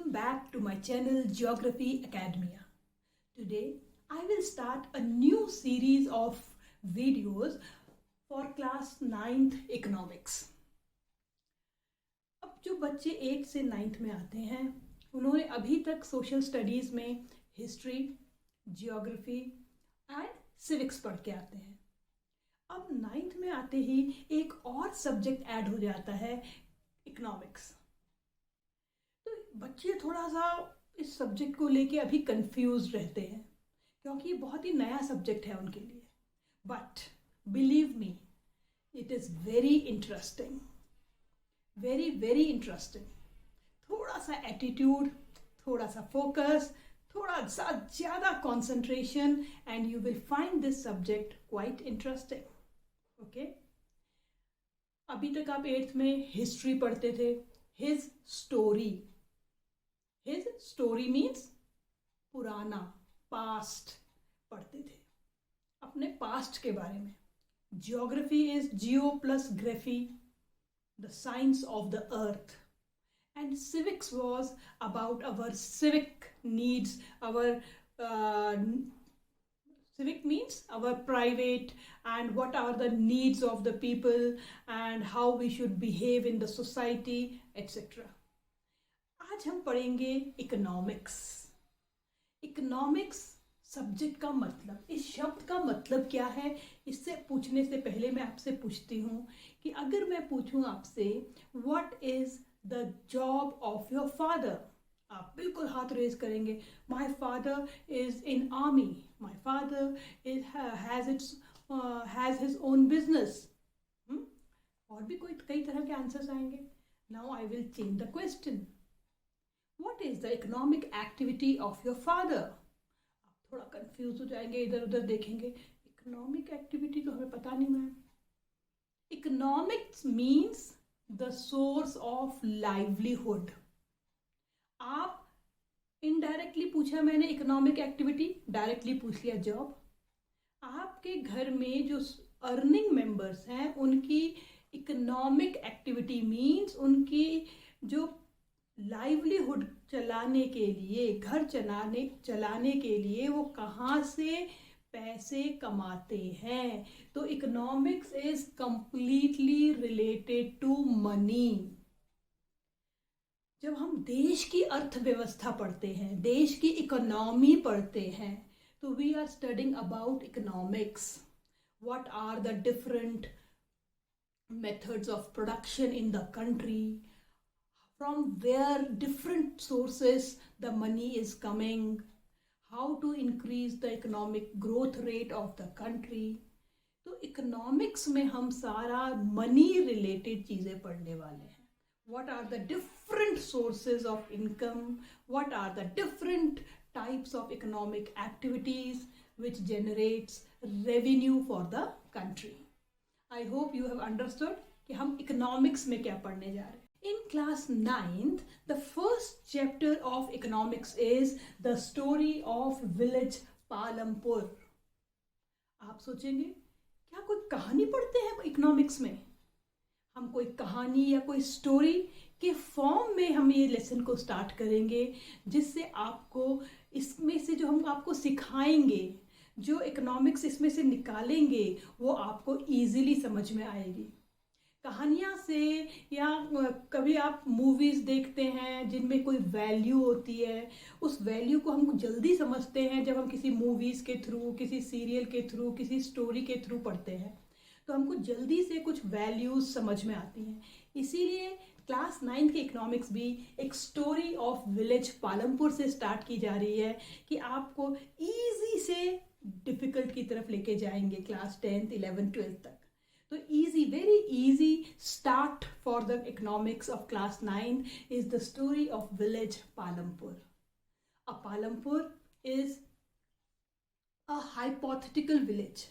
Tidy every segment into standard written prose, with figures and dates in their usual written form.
Welcome back to my channel Geography Academia. Today I will start a new series of videos for class 9th economics. अब जो बच्चे 8 से 9th में आते हैं उन्होंने अभी तक सोशल स्टडीज़ में हिस्ट्री, जियोग्राफी एंड सिविक्स पढ़ के आते हैं. अब 9th में आते ही एक और सब्जेक्ट ऐड हो जाता है, इकोनॉमिक्स. तो बच्चे थोड़ा सा इस सब्जेक्ट को लेके अभी कंफ्यूज रहते हैं क्योंकि ये बहुत ही नया सब्जेक्ट है उनके लिए. But believe me, it is very interesting, very very interesting. थोड़ा सा एटीट्यूड, थोड़ा सा फोकस, थोड़ा सा ज़्यादा concentration and you will find this subject quite interesting. Okay, अभी तक आप 8th में हिस्ट्री पढ़ते थे. हिज स्टोरी मीन्स पुराना, पास्ट पढ़ते थे, अपने पास्ट के बारे में. Geography is Jio plus graphy, the science of the earth. And civics was about our civic needs, our civic means our private and what are the needs of the people and how we should behave in the society, etc. आज हम पढ़ेंगे economics. Economics subject का मतलब, इस शब्द का मतलब क्या है, इससे पूछने से पहले मैं आपसे पूछती हूँ कि अगर मैं पूछूँ आपसे what is the job of your father, आप बिल्कुल हाथ रेज करेंगे. My father is in army, my father is has his own business. और भी कोई कई तरह के आंसर्स आएंगे. Now I will change the question. What is the economic activity of your father. आप थोड़ा कंफ्यूज हो जाएंगे, इधर उधर देखेंगे. इकोनॉमिक एक्टिविटी तो हमें पता नहीं ma'am. Economics means the source of livelihood. आप इनडायरेक्टली पूछा मैंने इकोनॉमिक एक्टिविटी, डायरेक्टली पूछ लिया जॉब. आपके घर में जो अर्निंग मेंबर्स हैं उनकी इकोनॉमिक एक्टिविटी मीन्स उनकी जो लाइवलीहुड चलाने के लिए, घर चलाने के लिए वो कहाँ से पैसे कमाते हैं. तो economics is completely related to money. जब हम देश की अर्थव्यवस्था पढ़ते हैं, देश की इकोनॉमी पढ़ते हैं, तो we are studying about economics. What are the different methods of production in the country, from where different sources the money is coming, how to increase the economic growth rate of the country. तो economics में हम सारा money related चीज़ें पढ़ने वाले हैं. What are the different sources of income, what are the different types of economic activities which generates revenue for the country. I hope you have understood कि हम इकोनॉमिक्स में क्या पढ़ने जा रहे हैं. In class 9th, the first chapter of economics is the story of village Palampur. आप सोचेंगे क्या कोई कहानी पढ़ते हैं इकोनॉमिक्स में. हम कोई कहानी या कोई स्टोरी के फॉर्म में हम ये लेसन को स्टार्ट करेंगे, जिससे आपको इसमें से जो हम आपको सिखाएंगे, जो इकोनॉमिक्स इसमें से निकालेंगे, वो आपको ईजिली समझ में आएगी. कहानियाँ से या कभी आप मूवीज़ देखते हैं जिनमें कोई वैल्यू होती है, उस वैल्यू को हम जल्दी समझते हैं जब हम किसी मूवीज़ के थ्रू, किसी सीरियल के थ्रू, किसी स्टोरी के थ्रू पढ़ते हैं, तो हमको जल्दी से कुछ वैल्यूज़ समझ में आती हैं. इसीलिए क्लास 9 की इकोनॉमिक्स भी एक स्टोरी ऑफ विलेज पालमपुर से स्टार्ट की जा रही है कि आपको ईजी से डिफ़िकल्ट की तरफ लेके जाएंगे क्लास 10th, 11th, 12th तक. तो easy, very easy start for the economics of class 9 is the story of village Palampur. A Palampur is a hypothetical village.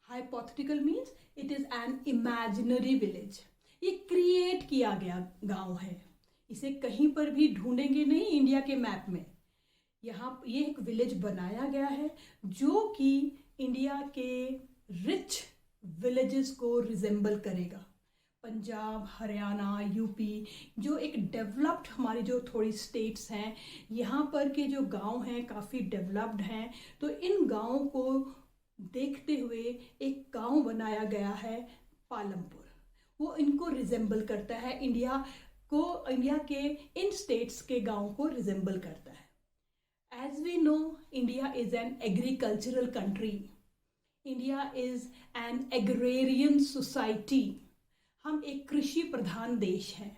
Hypothetical means it is an imaginary village. ये create किया गया गांव है. इसे कहीं पर भी ढूंढेंगे नहीं इंडिया के मैप में. यहाँ ये एक विलेज बनाया गया है जो कि इंडिया के रिच विलेजेस को रिजेंबल करेगा. पंजाब, हरियाणा, यूपी, जो एक डेवलप्ड हमारी जो थोड़ी स्टेट्स हैं, यहाँ पर के जो गांव हैं काफ़ी डेवलप्ड हैं। तो इन गांवों को देखते हुए एक गांव बनाया गया है पालमपुर। वो इनको रिजेंबल करता है, इंडिया के इन स्टेट्स के गांव को रिजेंबल करता है। As we know, India is an agricultural country, India is an agrarian society. हम एक कृषि प्रधान देश हैं।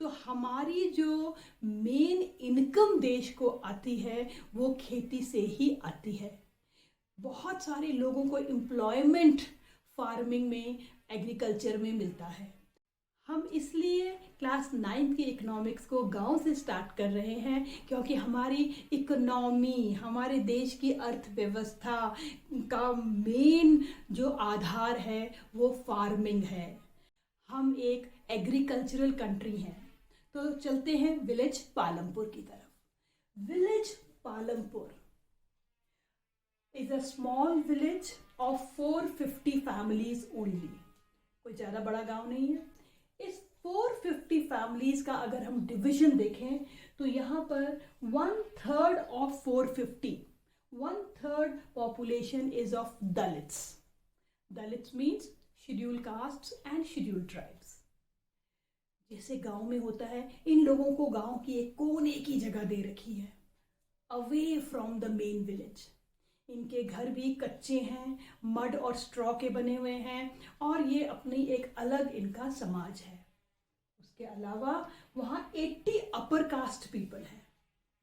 तो हमारी जो मेन इनकम देश को आती है वो खेती से ही आती है। बहुत सारे लोगों को एम्प्लॉयमेंट फार्मिंग में, एग्रीकल्चर में मिलता है। हम इसलिए क्लास 9 की इकोनॉमिक्स को गांव से स्टार्ट कर रहे हैं, क्योंकि हमारी इकोनॉमी, हमारे देश की अर्थव्यवस्था का मेन जो आधार है वो फार्मिंग है। हम एक एग्रीकल्चरल कंट्री हैं। तो चलते हैं विलेज पालमपुर की तरफ। Village Palampur is a small village of 450 families only. कोई ज़्यादा बड़ा गांव नहीं है। इस 450 फैमिलीज का अगर हम डिवीजन देखें तो यहाँ पर 1/3 of 450, 1/3 population is of Dalits. Dalits means schedule castes and schedule tribes. जैसे गांव में होता है, इन लोगों को गांव की एक कोने की जगह दे रखी है, away from the main village. इनके घर भी कच्चे हैं, मड और स्ट्रॉ के बने हुए हैं, और ये अपनी एक अलग इनका समाज है। उसके अलावा वहाँ 80 अपर कास्ट पीपल हैं,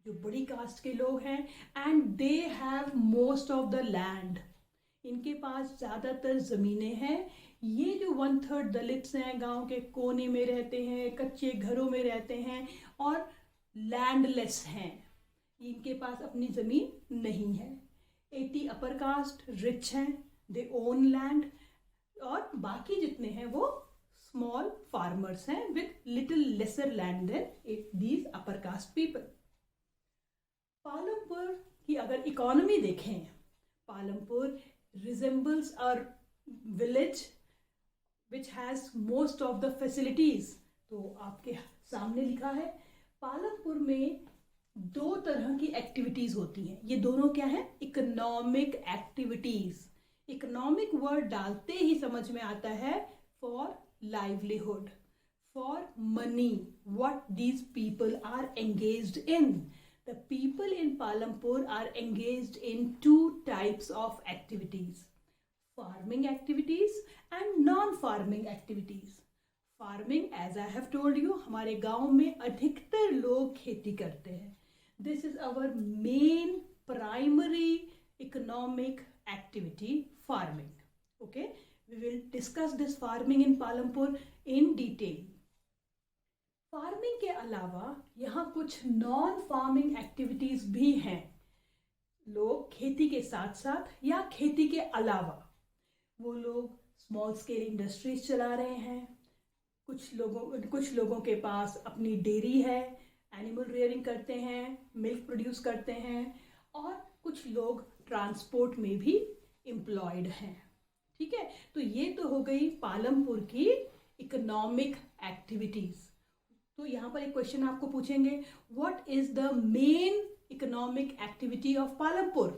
जो बड़ी कास्ट के लोग हैं, and they have most of the land. इनके पास ज़्यादातर ज़मीनें हैं। ये जो 1/3 दलित्स हैं, गांव के कोने में रहते हैं, कच्चे घरों में रहते हैं और लैंडलेस हैं, इनके पास अपनी ज़मीन नहीं है। 80 अपर कास्ट रिच हैं, दे ओन लैंड, और बाकी जितने हैं वो स्मॉल फार्मर्स हैं with little lesser land than these upper caste people. Palampur की अगर इकोनॉमी देखें, Palampur resembles a village which has most of the facilities। तो आपके सामने लिखा है, पालमपुर में 2 तरह की एक्टिविटीज होती हैं। ये दोनों क्या है? Economic activities. इकोनॉमिक वर्ड डालते ही समझ में आता है for livelihood, for money, what these people are engaged in। The people in Palampur are engaged in 2 types of activities: farming activities and non-farming activities। Farming, as I have told you, हमारे गांव में अधिकतर लोग खेती करते हैं। This is our main primary economic activity, farming। Okay, we will discuss this farming in Palampur in detail। Farming के अलावा यहाँ कुछ नॉन फार्मिंग एक्टिविटीज भी हैं। लोग खेती के साथ साथ या खेती के अलावा वो लोग स्मॉल स्केल इंडस्ट्रीज चला रहे हैं। कुछ लोगों के पास अपनी डेयरी है, एनिमल रियरिंग करते हैं, मिल्क प्रोड्यूस करते हैं, और कुछ लोग ट्रांसपोर्ट में भी एम्प्लॉयड हैं। ठीक है, तो ये तो हो गई पालमपुर की इकोनॉमिक एक्टिविटीज। तो यहाँ पर एक क्वेश्चन आपको पूछेंगे, what is the main economic activity of Palampur?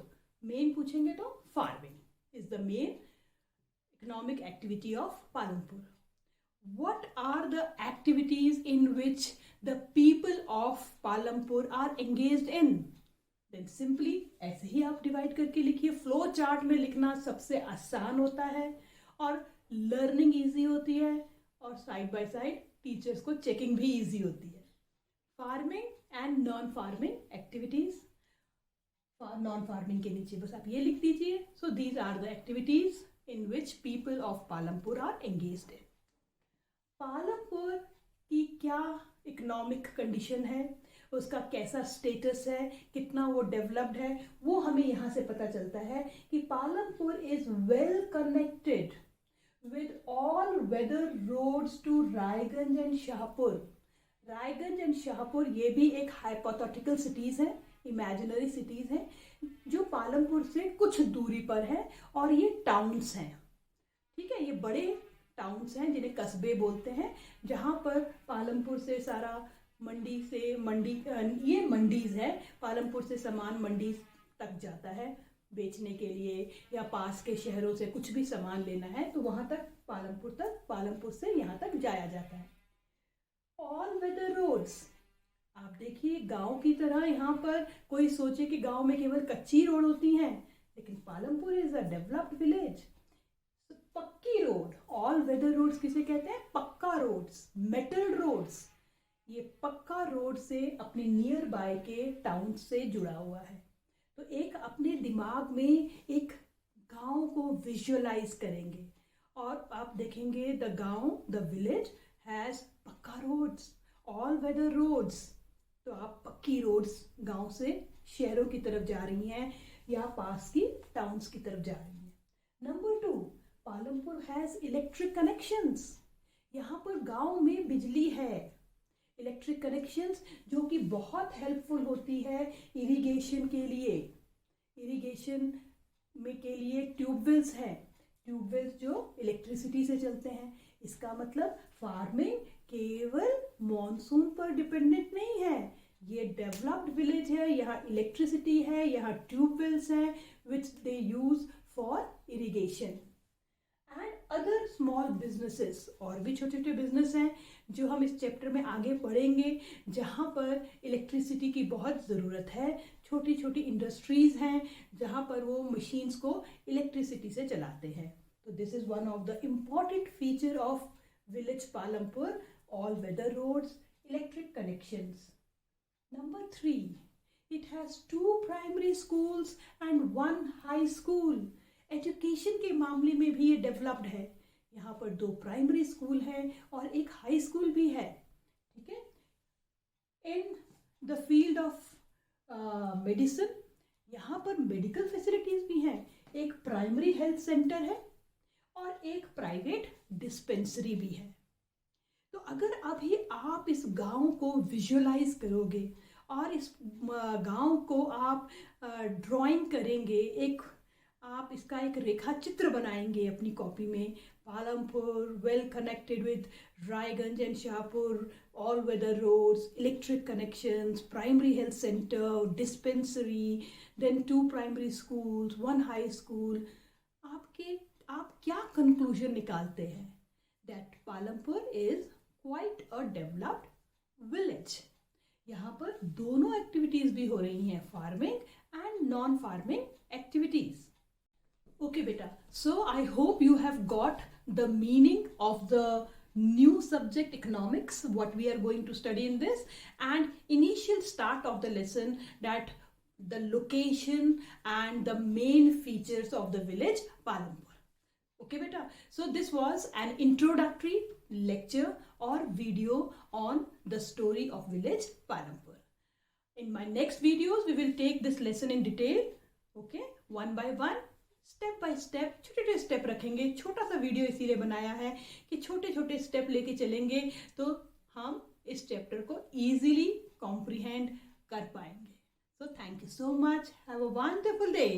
Main पूछेंगे तो farming is the main economic activity of Palampur. What are the activities in which the people of Palampur are engaged in? Then simply ऐसे ही आप डिवाइड करके लिखिए। Flow chart में लिखना सबसे आसान होता है और लर्निंग ईजी होती है, और साइड बाय साइड टीचर्स को चेकिंग भी इजी होती है। Farming and non farming activities. Non farming के नीचे बस आप ये लिख दीजिए। So these are the activities in which people of Palampur are engaged in. Palampur की क्या इकोनॉमिक कंडीशन है, उसका कैसा स्टेटस है, कितना वो डेवलप्ड है, वो हमें यहाँ से पता चलता है कि Palampur is well connected with all weather roads to Raiganj and Shahpur. Raiganj and Shahpur ये भी एक हाइपोथेटिकल सिटीज है, इमेजिनरी सिटीज हैं, जो पालमपुर से कुछ दूरी पर है, और ये टाउन्स हैं। ठीक है, ये बड़े टाउन्स हैं जिन्हें कस्बे बोलते हैं, जहाँ पर पालमपुर से सारा ये मंडीज है, पालमपुर से सामान मंडी तक जाता है बेचने के लिए, या पास के शहरों से कुछ भी सामान लेना है तो वहाँ तक पालमपुर से यहाँ तक जाया जाता है। ऑल वेदर रोड्स, आप देखिए गांव की तरह यहाँ पर कोई सोचे कि गांव में केवल कच्ची रोड होती हैं, लेकिन Palampur is a developed village. पक्की रोड, ऑल वेदर रोड्स किसे कहते हैं? पक्का रोड्स, मेटल रोड्स। ये पक्का रोड से अपने नियर बाय के टाउन से जुड़ा हुआ है। तो एक अपने दिमाग में एक गांव को विजुअलाइज करेंगे और आप देखेंगे द विलेज हैज पक्का रोड्स, ऑल वेदर रोड्स। तो आप पक्की रोड्स गांव से शहरों की तरफ जा रही हैं या पास की टाउन्स की तरफ जा रही हैं। Number 2, Palampur has electric connections. यहाँ पर गांव में बिजली है, इलेक्ट्रिक कनेक्शंस, जो कि बहुत हेल्पफुल होती है इरिगेशन के लिए। इरिगेशन में के लिए ट्यूबवेल्स हैं, ट्यूबवेल्स जो इलेक्ट्रिसिटी से चलते हैं। इसका मतलब फार्मिंग केवल मॉनसून पर डिपेंडेंट नहीं है, ये डेवलप्ड विलेज है, यहाँ इलेक्ट्रिसिटी है, यहाँ ट्यूबवेल्स हैं which they use for irrigation. And other small businesses, और भी छोटे छोटे बिजनेस हैं जो हम इस चैप्टर में आगे पढ़ेंगे, जहाँ पर इलेक्ट्रिसिटी की बहुत ज़रूरत है। छोटी छोटी इंडस्ट्रीज़ हैं जहाँ पर वो मशीन्स को इलेक्ट्रिसिटी से चलाते हैं। तो this is one of the important feature of village Palampur, all weather roads, electric connections. Number 3, it has 2 primary schools and 1 high school. Education के मामले में भी ये डेवलप्ड है। यहाँ पर 2 प्राइमरी स्कूल हैं और एक हाई स्कूल भी है। ठीक है। In the field of medicine, यहाँ पर मेडिकल फैसिलिटीज भी हैं। एक प्राइमरी हेल्थ सेंटर है और एक प्राइवेट डिस्पेंसरी भी है। तो अगर अभी आप इस गांव को विजुअलाइज करोगे और इस गांव को आप ड्राइंग करेंगे, आप इसका एक रेखा चित्र बनाएंगे अपनी कॉपी में, Palampur well connected with Raiganj and Shahpur, all weather roads, electric connections, primary health centre, dispensary, then 2 primary schools, 1 high school. आप क्या कंक्लूजन निकालते हैं? That Palampur is quite a developed village. यहाँ पर दोनों एक्टिविटीज भी हो रही हैं, farming and non farming activities. Okay beta, so I hope you have got the meaning of the new subject economics, what we are going to study in this, and initial start of the lesson, that the location and the main features of the village Palampur. Okay beta, so this was an introductory lecture or video on the story of village Palampur. In my next videos we will take this lesson in detail, okay, one by one, step by step, छोटे छोटे step रखेंगे। छोटा सा video इसीलिए बनाया है कि छोटे छोटे स्टेप लेके चलेंगे तो हम इस चैप्टर को इजीली कॉम्प्रिहेंड कर पाएंगे। So thank you so much, have a wonderful day.